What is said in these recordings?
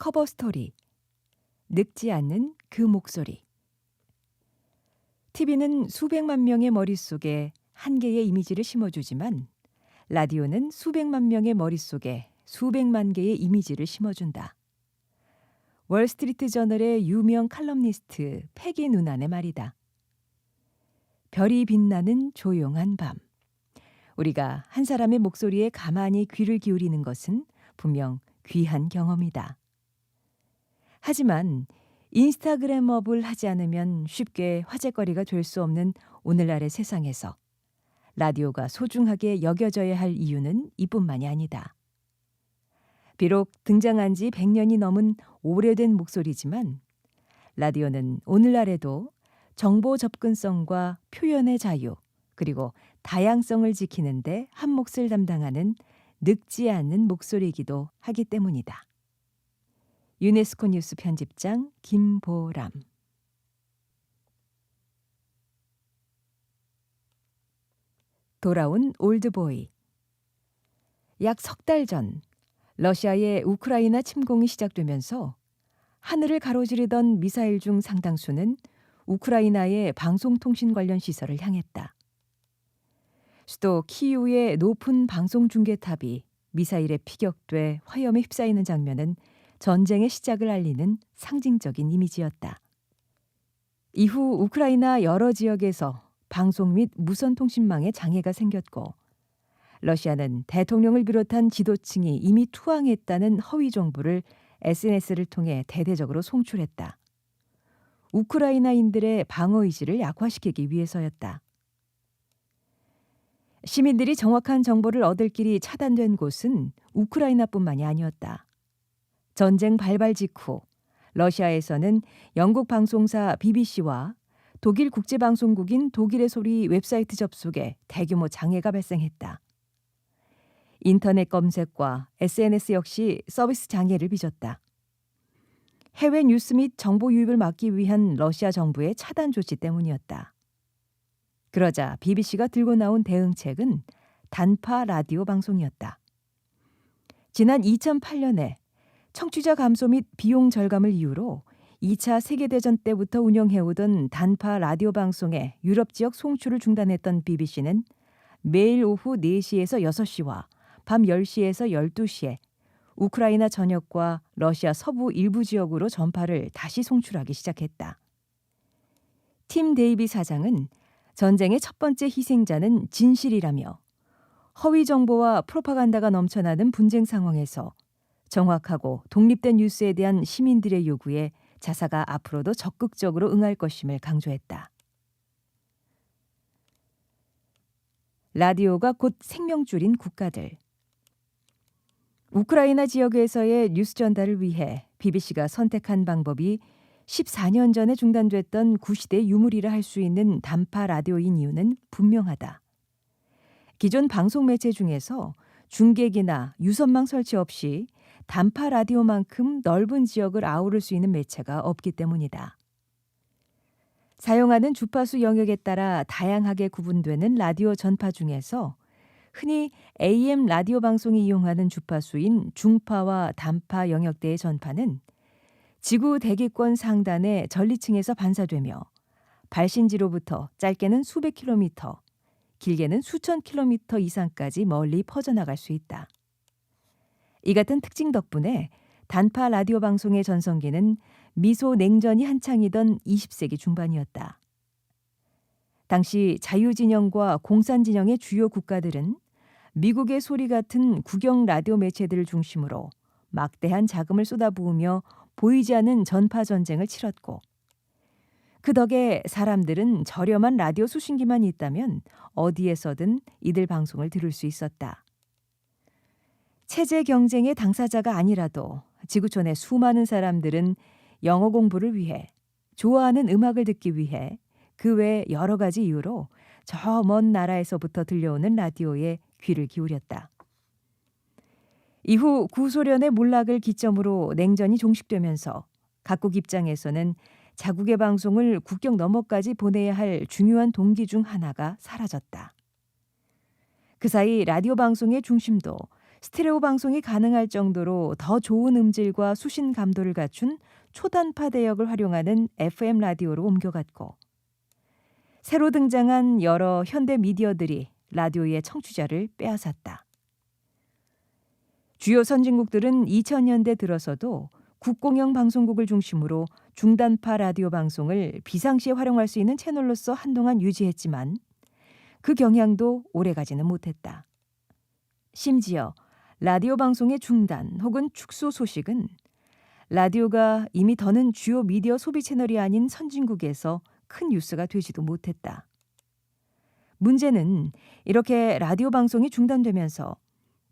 커버 스토리. 늙지 않는 그 목소리. TV는 수백만 명의 머릿속에 한 개의 이미지를 심어주지만 라디오는 수백만 명의 머릿속에 수백만 개의 이미지를 심어준다. 월스트리트 저널의 유명 칼럼니스트 패기 누난의 말이다. 별이 빛나는 조용한 밤. 우리가 한 사람의 목소리에 가만히 귀를 기울이는 것은 분명 귀한 경험이다. 하지만 인스타그램업을 하지 않으면 쉽게 화제거리가 될 수 없는 오늘날의 세상에서 라디오가 소중하게 여겨져야 할 이유는 이뿐만이 아니다. 비록 등장한 지 100년이 넘은 오래된 목소리지만 라디오는 오늘날에도 정보 접근성과 표현의 자유 그리고 다양성을 지키는 데 한 몫을 담당하는 늙지 않는 목소리이기도 하기 때문이다. 유네스코 뉴스 편집장 김보람. 돌아온 올드보이. 약 석 달 전 러시아의 우크라이나 침공이 시작되면서 하늘을 가로지르던 미사일 중 상당수는 우크라이나의 방송통신 관련 시설을 향했다. 수도 키이우의 높은 방송 중계탑이 미사일에 피격돼 화염에 휩싸이는 장면은 전쟁의 시작을 알리는 상징적인 이미지였다. 이후 우크라이나 여러 지역에서 방송 및 무선통신망에 장애가 생겼고 러시아는 대통령을 비롯한 지도층이 이미 투항했다는 허위 정보를 SNS를 통해 대대적으로 송출했다. 우크라이나인들의 방어의지를 약화시키기 위해서였다. 시민들이 정확한 정보를 얻을 길이 차단된 곳은 우크라이나뿐만이 아니었다. 전쟁 발발 직후 러시아에서는 영국 방송사 BBC와 독일 국제방송국인 독일의 소리 웹사이트 접속에 대규모 장애가 발생했다. 인터넷 검색과 SNS 역시 서비스 장애를 빚었다. 해외 뉴스 및 정보 유입을 막기 위한 러시아 정부의 차단 조치 때문이었다. 그러자 BBC가 들고 나온 대응책은 단파 라디오 방송이었다. 지난 2008년에 청취자 감소 및 비용 절감을 이유로 2차 세계대전 때부터 운영해오던 단파 라디오 방송의 유럽 지역 송출을 중단했던 BBC는 매일 오후 4시에서 6시와 밤 10시에서 12시에 우크라이나 전역과 러시아 서부 일부 지역으로 전파를 다시 송출하기 시작했다. 팀 데이비 사장은 전쟁의 첫 번째 희생자는 진실이라며 허위 정보와 프로파간다가 넘쳐나는 분쟁 상황에서 정확하고 독립된 뉴스에 대한 시민들의 요구에 자사가 앞으로도 적극적으로 응할 것임을 강조했다. 라디오가 곧 생명줄인 국가들. 우크라이나 지역에서의 뉴스 전달을 위해 BBC가 선택한 방법이 14년 전에 중단됐던 구시대 유물이라 할 수 있는 단파 라디오인 이유는 분명하다. 기존 방송 매체 중에서 중계기나 유선망 설치 없이 단파 라디오만큼 넓은 지역을 아우를 수 있는 매체가 없기 때문이다. 사용하는 주파수 영역에 따라 다양하게 구분되는 라디오 전파 중에서 흔히 AM 라디오 방송이 이용하는 주파수인 중파와 단파 영역대의 전파는 지구 대기권 상단의 전리층에서 반사되며 발신지로부터 짧게는 수백 킬로미터, 길게는 수천 킬로미터 이상까지 멀리 퍼져나갈 수 있다. 이 같은 특징 덕분에 단파 라디오 방송의 전성기는 미소 냉전이 한창이던 20세기 중반이었다. 당시 자유진영과 공산진영의 주요 국가들은 미국의 소리 같은 국영 라디오 매체들을 중심으로 막대한 자금을 쏟아부으며 보이지 않는 전파 전쟁을 치렀고 그 덕에 사람들은 저렴한 라디오 수신기만 있다면 어디에서든 이들 방송을 들을 수 있었다. 체제 경쟁의 당사자가 아니라도 지구촌의 수많은 사람들은 영어 공부를 위해 좋아하는 음악을 듣기 위해 그 외 여러 가지 이유로 저 먼 나라에서부터 들려오는 라디오에 귀를 기울였다. 이후 구소련의 몰락을 기점으로 냉전이 종식되면서 각국 입장에서는 자국의 방송을 국경 너머까지 보내야 할 중요한 동기 중 하나가 사라졌다. 그 사이 라디오 방송의 중심도 스테레오 방송이 가능할 정도로 더 좋은 음질과 수신 감도를 갖춘 초단파 대역을 활용하는 FM 라디오로 옮겨갔고, 새로 등장한 여러 현대 미디어들이 라디오의 청취자를 빼앗았다. 주요 선진국들은 2000년대 들어서도 국공영 방송국을 중심으로 중단파 라디오 방송을 비상시에 활용할 수 있는 채널로서 한동안 유지했지만 그 경향도 오래가지는 못했다. 심지어 라디오 방송의 중단 혹은 축소 소식은 라디오가 이미 더는 주요 미디어 소비 채널이 아닌 선진국에서 큰 뉴스가 되지도 못했다. 문제는 이렇게 라디오 방송이 중단되면서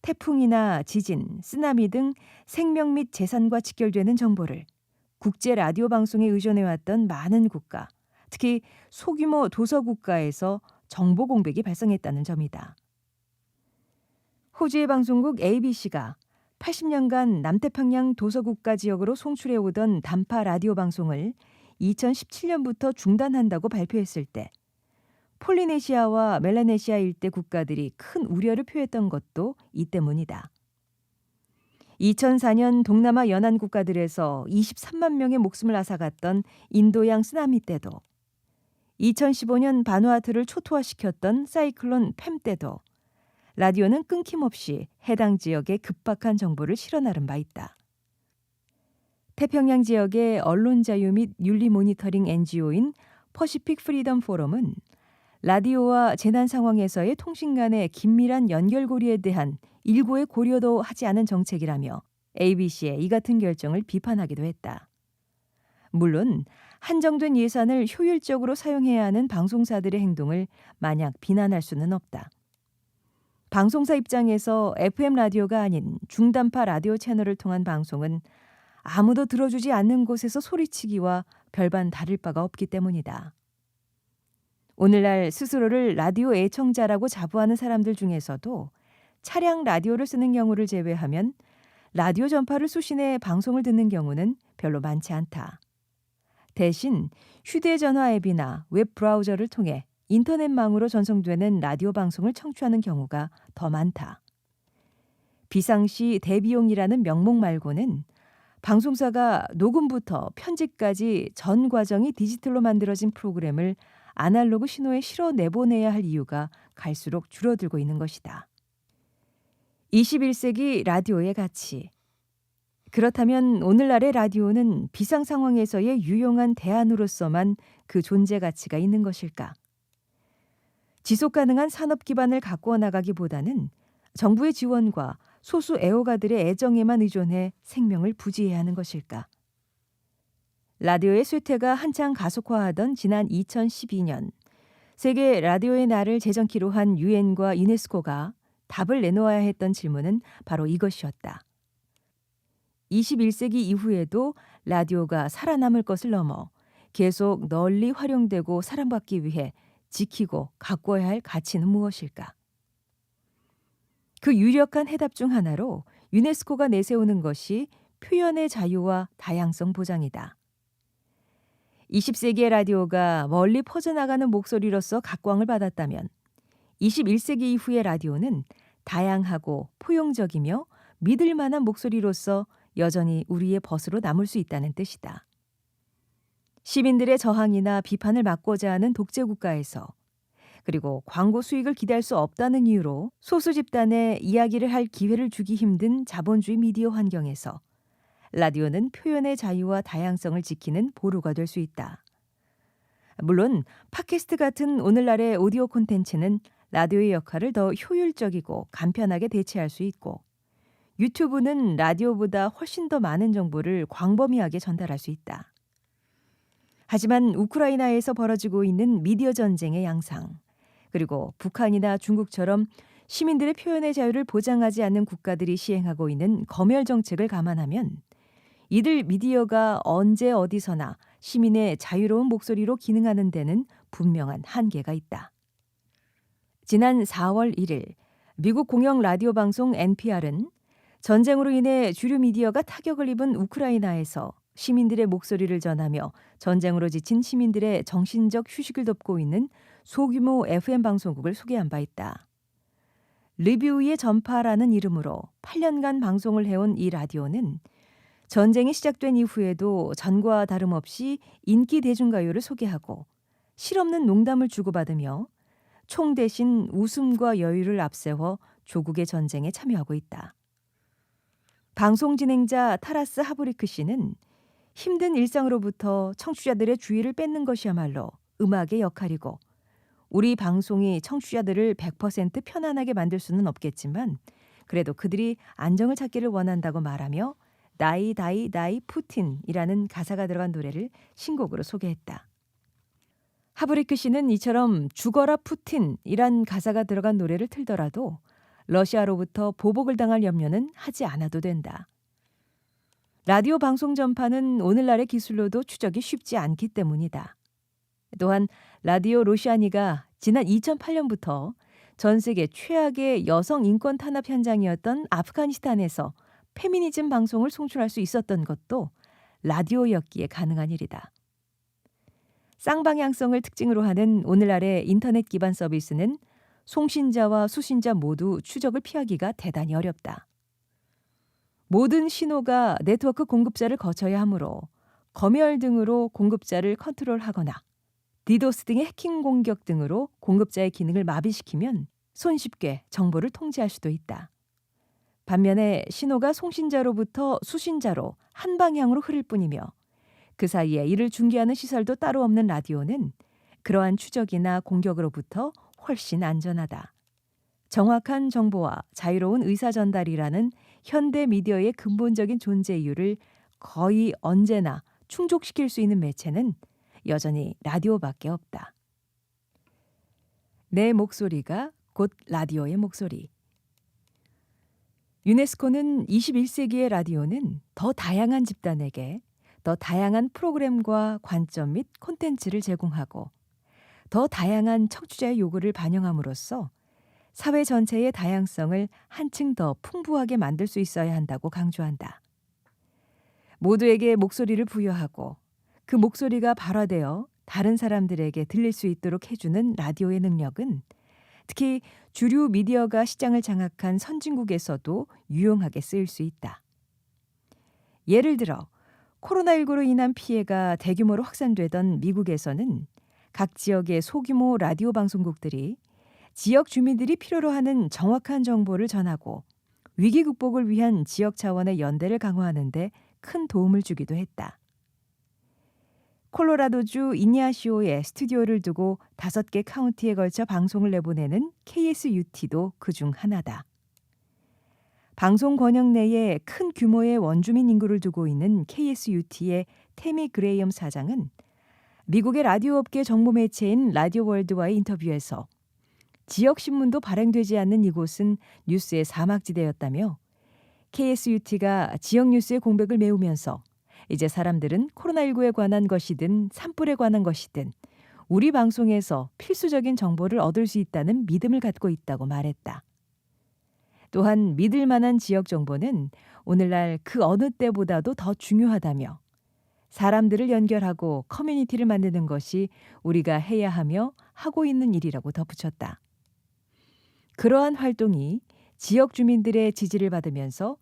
태풍이나 지진, 쓰나미 등 생명 및 재산과 직결되는 정보를 국제 라디오 방송에 의존해왔던 많은 국가, 특히 소규모 도서 국가에서 정보 공백이 발생했다는 점이다. 호주의 방송국 ABC가 80년간 남태평양 도서국가 지역으로 송출해오던 단파 라디오 방송을 2017년부터 중단한다고 발표했을 때 폴리네시아와 멜라네시아 일대 국가들이 큰 우려를 표했던 것도 이 때문이다. 2004년 동남아 연안 국가들에서 23만 명의 목숨을 앗아갔던 인도양 쓰나미 때도, 2015년 바누아투를 초토화시켰던 사이클론 팸 때도 라디오는 끊김없이 해당 지역의 급박한 정보를 실어 나른 바 있다. 태평양 지역의 언론 자유 및 윤리 모니터링 NGO인 퍼시픽 프리덤 포럼은 라디오와 재난 상황에서의 통신 간의 긴밀한 연결고리에 대한 일고의 고려도 하지 않은 정책이라며 ABC의 이 같은 결정을 비판하기도 했다. 물론 한정된 예산을 효율적으로 사용해야 하는 방송사들의 행동을 마냥 비난할 수는 없다. 방송사 입장에서 FM 라디오가 아닌 중단파 라디오 채널을 통한 방송은 아무도 들어주지 않는 곳에서 소리치기와 별반 다를 바가 없기 때문이다. 오늘날 스스로를 라디오 애청자라고 자부하는 사람들 중에서도 차량 라디오를 쓰는 경우를 제외하면 라디오 전파를 수신해 방송을 듣는 경우는 별로 많지 않다. 대신 휴대전화 앱이나 웹 브라우저를 통해 인터넷망으로 전송되는 라디오 방송을 청취하는 경우가 더 많다. 비상시 대비용이라는 명목 말고는 방송사가 녹음부터 편집까지 전 과정이 디지털로 만들어진 프로그램을 아날로그 신호에 실어 내보내야 할 이유가 갈수록 줄어들고 있는 것이다. 21세기 라디오의 가치. 그렇다면 오늘날의 라디오는 비상 상황에서의 유용한 대안으로서만 그 존재 가치가 있는 것일까? 지속 가능한 산업 기반을 가꾸어 나가기보다는 정부의 지원과 소수 애호가들의 애정에만 의존해 생명을 부지해야 하는 것일까? 라디오의 쇠퇴가 한창 가속화하던 지난 2012년 세계 라디오의 날을 제정키로 한 유엔과 유네스코가 답을 내놓아야 했던 질문은 바로 이것이었다. 21세기 이후에도 라디오가 살아남을 것을 넘어 계속 널리 활용되고 사랑받기 위해 지키고 가꿔야 할 가치는 무엇일까? 그 유력한 해답 중 하나로 유네스코가 내세우는 것이 표현의 자유와 다양성 보장이다. 20세기의 라디오가 멀리 퍼져나가는 목소리로서 각광을 받았다면 21세기 이후의 라디오는 다양하고 포용적이며 믿을 만한 목소리로서 여전히 우리의 벗으로 남을 수 있다는 뜻이다. 시민들의 저항이나 비판을 막고자 하는 독재 국가에서, 그리고 광고 수익을 기대할 수 없다는 이유로 소수 집단에 이야기를 할 기회를 주기 힘든 자본주의 미디어 환경에서 라디오는 표현의 자유와 다양성을 지키는 보루가 될 수 있다. 물론 팟캐스트 같은 오늘날의 오디오 콘텐츠는 라디오의 역할을 더 효율적이고 간편하게 대체할 수 있고, 유튜브는 라디오보다 훨씬 더 많은 정보를 광범위하게 전달할 수 있다. 하지만 우크라이나에서 벌어지고 있는 미디어 전쟁의 양상, 그리고 북한이나 중국처럼 시민들의 표현의 자유를 보장하지 않는 국가들이 시행하고 있는 검열 정책을 감안하면 이들 미디어가 언제 어디서나 시민의 자유로운 목소리로 기능하는 데는 분명한 한계가 있다. 지난 4월 1일 미국 공영 라디오 방송 NPR은 전쟁으로 인해 주류 미디어가 타격을 입은 우크라이나에서 시민들의 목소리를 전하며 전쟁으로 지친 시민들의 정신적 휴식을 돕고 있는 소규모 FM 방송국을 소개한 바 있다. 리뷰의 전파라는 이름으로 8년간 방송을 해온 이 라디오는 전쟁이 시작된 이후에도 전과 다름없이 인기 대중가요를 소개하고 실없는 농담을 주고받으며 총 대신 웃음과 여유를 앞세워 조국의 전쟁에 참여하고 있다. 방송 진행자 타라스 하브리크 씨는 힘든 일상으로부터 청취자들의 주의를 뺏는 것이야말로 음악의 역할이고 우리 방송이 청취자들을 100% 편안하게 만들 수는 없겠지만 그래도 그들이 안정을 찾기를 원한다고 말하며 나이 다이 나이 푸틴이라는 가사가 들어간 노래를 신곡으로 소개했다. 하브리크 씨는 이처럼 죽어라 푸틴이란 가사가 들어간 노래를 틀더라도 러시아로부터 보복을 당할 염려는 하지 않아도 된다. 라디오 방송 전파는 오늘날의 기술로도 추적이 쉽지 않기 때문이다. 또한 라디오 로시아니가 지난 2008년부터 전 세계 최악의 여성 인권 탄압 현장이었던 아프가니스탄에서 페미니즘 방송을 송출할 수 있었던 것도 라디오였기에 가능한 일이다. 쌍방향성을 특징으로 하는 오늘날의 인터넷 기반 서비스는 송신자와 수신자 모두 추적을 피하기가 대단히 어렵다. 모든 신호가 네트워크 공급자를 거쳐야 하므로 검열 등으로 공급자를 컨트롤하거나 디도스 등의 해킹 공격 등으로 공급자의 기능을 마비시키면 손쉽게 정보를 통제할 수도 있다. 반면에 신호가 송신자로부터 수신자로 한 방향으로 흐를 뿐이며 그 사이에 이를 중개하는 시설도 따로 없는 라디오는 그러한 추적이나 공격으로부터 훨씬 안전하다. 정확한 정보와 자유로운 의사 전달이라는 현대 미디어의 근본적인 존재 이유를 거의 언제나 충족시킬 수 있는 매체는 여전히 라디오밖에 없다. 내 목소리가 곧 라디오의 목소리. 유네스코는 21세기의 라디오는 더 다양한 집단에게 더 다양한 프로그램과 관점 및 콘텐츠를 제공하고 더 다양한 청취자의 요구를 반영함으로써 사회 전체의 다양성을 한층 더 풍부하게 만들 수 있어야 한다고 강조한다. 모두에게 목소리를 부여하고 그 목소리가 발화되어 다른 사람들에게 들릴 수 있도록 해주는 라디오의 능력은 특히 주류 미디어가 시장을 장악한 선진국에서도 유용하게 쓰일 수 있다. 예를 들어 코로나19로 인한 피해가 대규모로 확산되던 미국에서는 각 지역의 소규모 라디오 방송국들이 지역 주민들이 필요로 하는 정확한 정보를 전하고 위기 극복을 위한 지역 차원의 연대를 강화하는 데 큰 도움을 주기도 했다. 콜로라도주 이니아시오에 스튜디오를 두고 5개 카운티에 걸쳐 방송을 내보내는 KSUT도 그중 하나다. 방송 권역 내에 큰 규모의 원주민 인구를 두고 있는 KSUT의 태미 그레이엄 사장은 미국의 라디오 업계 정보 매체인 라디오 월드와의 인터뷰에서 지역 신문도 발행되지 않는 이곳은 뉴스의 사막지대였다며 KSUT가 지역 뉴스의 공백을 메우면서 이제 사람들은 코로나19에 관한 것이든 산불에 관한 것이든 우리 방송에서 필수적인 정보를 얻을 수 있다는 믿음을 갖고 있다고 말했다. 또한 믿을 만한 지역 정보는 오늘날 그 어느 때보다도 더 중요하다며 사람들을 연결하고 커뮤니티를 만드는 것이 우리가 해야 하며 하고 있는 일이라고 덧붙였다. 그러한 활동이 지역 주민들의 지지를 받으면서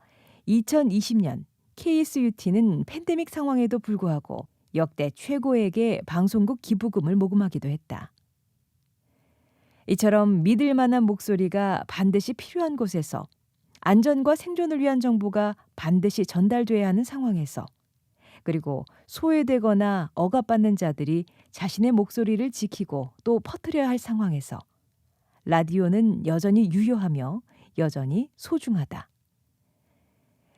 2020년 KSUT는 팬데믹 상황에도 불구하고 역대 최고액의 방송국 기부금을 모금하기도 했다. 이처럼 믿을 만한 목소리가 반드시 필요한 곳에서 안전과 생존을 위한 정보가 반드시 전달돼야 하는 상황에서 그리고 소외되거나 억압받는 자들이 자신의 목소리를 지키고 또 퍼뜨려야 할 상황에서 라디오는 여전히 유효하며 여전히 소중하다.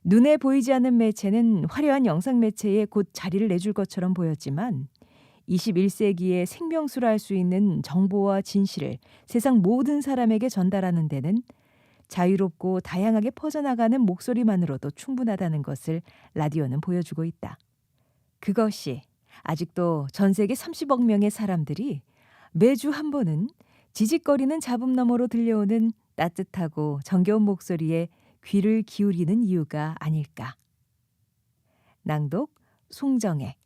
눈에 보이지 않는 매체는 화려한 영상 매체에 곧 자리를 내줄 것처럼 보였지만 21세기의 생명수라 할 수 있는 정보와 진실을 세상 모든 사람에게 전달하는 데는 자유롭고 다양하게 퍼져나가는 목소리만으로도 충분하다는 것을 라디오는 보여주고 있다. 그것이 아직도 전 세계 30억 명의 사람들이 매주 한 번은 지직거리는 잡음 너머로 들려오는 따뜻하고 정겨운 목소리에 귀를 기울이는 이유가 아닐까. 낭독 송정혜.